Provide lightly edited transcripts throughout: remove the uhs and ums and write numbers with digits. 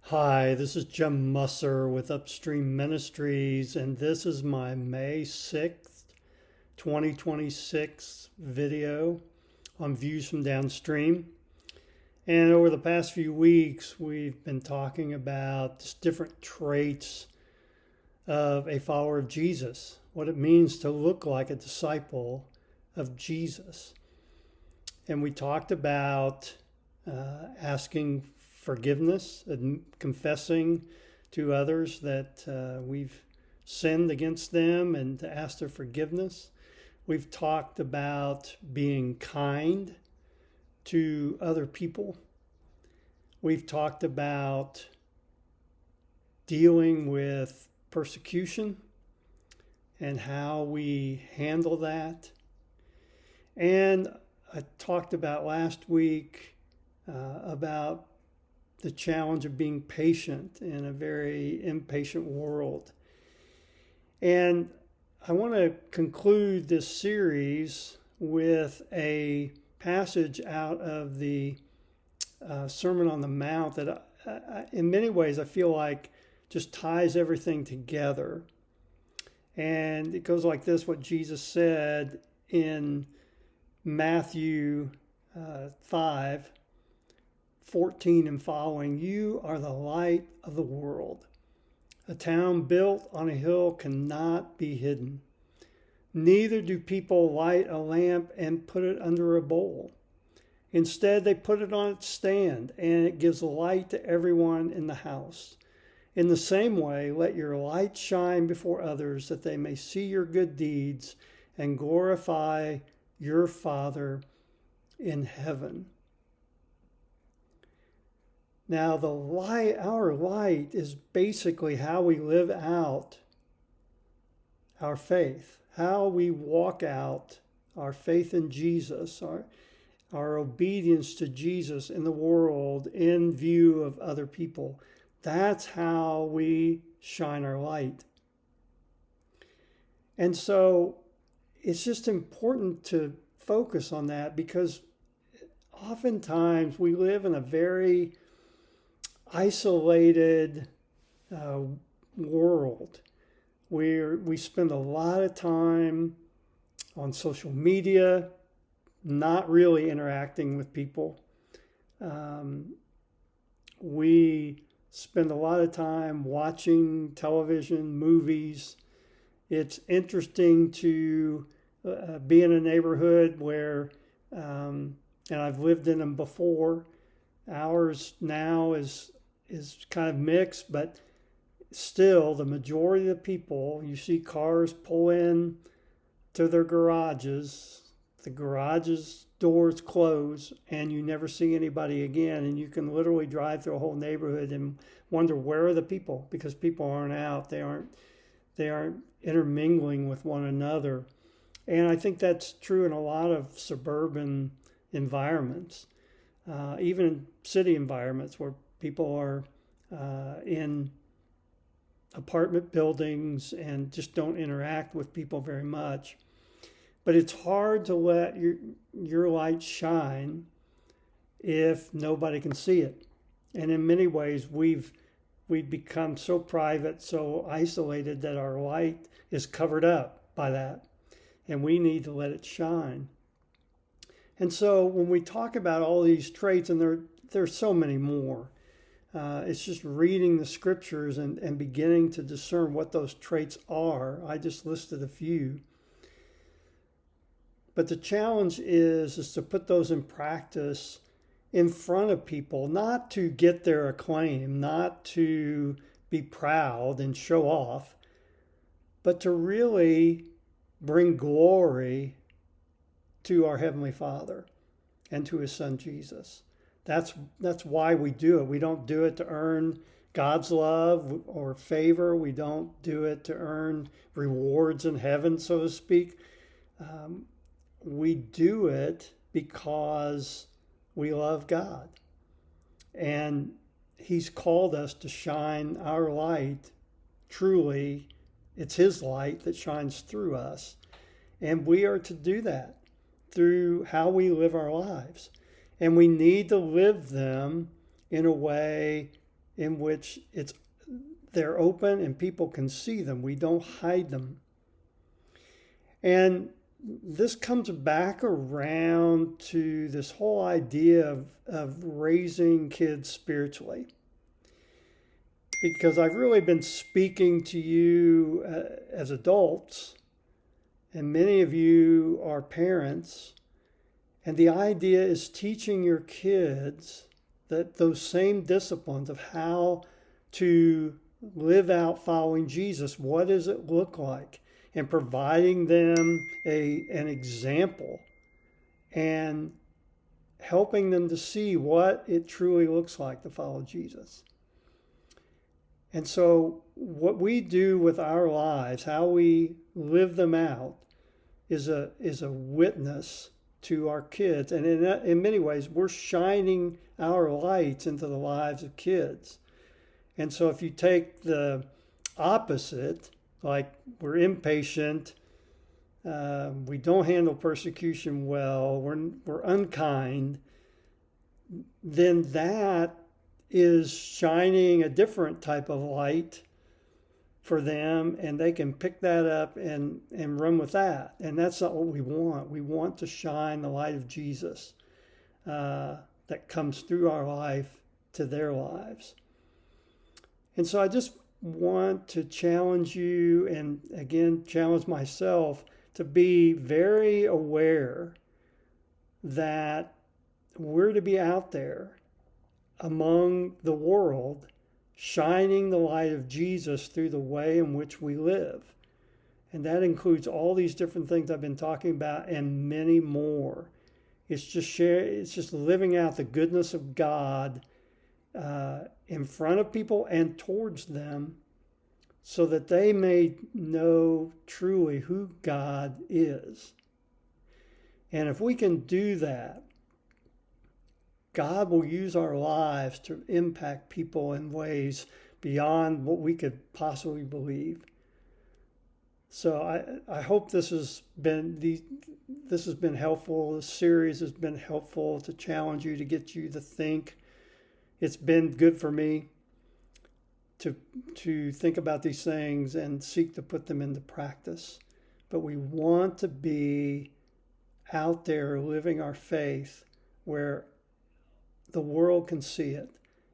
Hi, this is Jim Musser with Upstream Ministries, and this is my May 6th, 2026 video on views from downstream. And over the past few weeks, we've been talking about just different traits of a follower of Jesus, what it means to look like a disciple of Jesus. And we talked about asking forgiveness and confessing to others that we've sinned against them and to ask their forgiveness. We've talked about being kind to other people. We've talked about dealing with persecution and how we handle that. And I talked about last week about the challenge of being patient in a very impatient world. And I want to conclude this series with a passage out of the Sermon on the Mount that in many ways I feel like just ties everything together. And it goes like this, what Jesus said in Matthew 5:14 and following, "You are the light of the world. A town built on a hill cannot be hidden. Neither do people light a lamp and put it under a bowl. Instead, they put it on its stand, and it gives light to everyone in the house. In the same way, let your light shine before others, that they may see your good deeds and glorify your Father in heaven." Now, our light is basically how we live out our faith, how we walk out our faith in Jesus, our obedience to Jesus in the world in view of other people. That's how we shine our light. And so it's just important to focus on that because oftentimes we live in a very isolated world where we spend a lot of time on social media, not really interacting with people. We spend a lot of time watching television, movies. It's interesting to be in a neighborhood where, and I've lived in them before, ours now is kind of mixed, but still the majority of the people, you see cars pull in to their garages, the garages doors close, and you never see anybody again, and you can literally drive through a whole neighborhood and wonder where are the people, because people aren't out, they aren't intermingling with one another. And I think that's true in a lot of suburban environments, even in city environments where people are in apartment buildings and just don't interact with people very much. But it's hard to let your light shine if nobody can see it. And in many ways, we've become so private, so isolated that our light is covered up by that. And we need to let it shine. And so when we talk about all these traits, and there's so many more, it's just reading the scriptures and beginning to discern what those traits are. I just listed a few. But the challenge is to put those in practice in front of people, not to get their acclaim, not to be proud and show off, but to really bring glory to our Heavenly Father and to His Son Jesus. That's why we do it. We don't do it to earn God's love or favor. We don't do it to earn rewards in heaven, so to speak. We do it because we love God. And He's called us to shine our light. Truly, it's His light that shines through us. And we are to do that through how we live our lives. And we need to live them in a way in which they're open and people can see them. We don't hide them. And this comes back around to this whole idea of raising kids spiritually. Because I've really been speaking to you as adults, and many of you are parents, and the idea is teaching your kids that those same disciplines of how to live out following Jesus, what does it look like, and providing them an example and helping them to see what it truly looks like to follow Jesus. And so what we do with our lives, how we live them out, is a witness to our kids. And in many ways, we're shining our lights into the lives of kids. And so if you take the opposite, like we're impatient, we don't handle persecution well, we're unkind, then that is shining a different type of light for them, and they can pick that up and run with that. And that's not what we want. We want to shine the light of Jesus that comes through our life to their lives. And so I just want to challenge you, and again, challenge myself, to be very aware that we're to be out there among the world, shining the light of Jesus through the way in which we live. And that includes all these different things I've been talking about and many more. It's just living out the goodness of God in front of people and towards them, so that they may know truly who God is. And if we can do that, God will use our lives to impact people in ways beyond what we could possibly believe. So I hope this has been helpful. This series has been helpful to challenge you, to get you to think. It's been good for me to think about these things and seek to put them into practice. But we want to be out there living our faith where the world can see it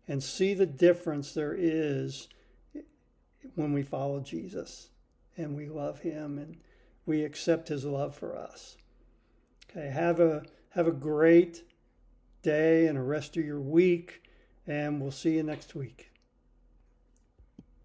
and see the difference there is when we follow Jesus and we love him and we accept his love for us. Okay, have a great day and a rest of your week, and we'll see you next week.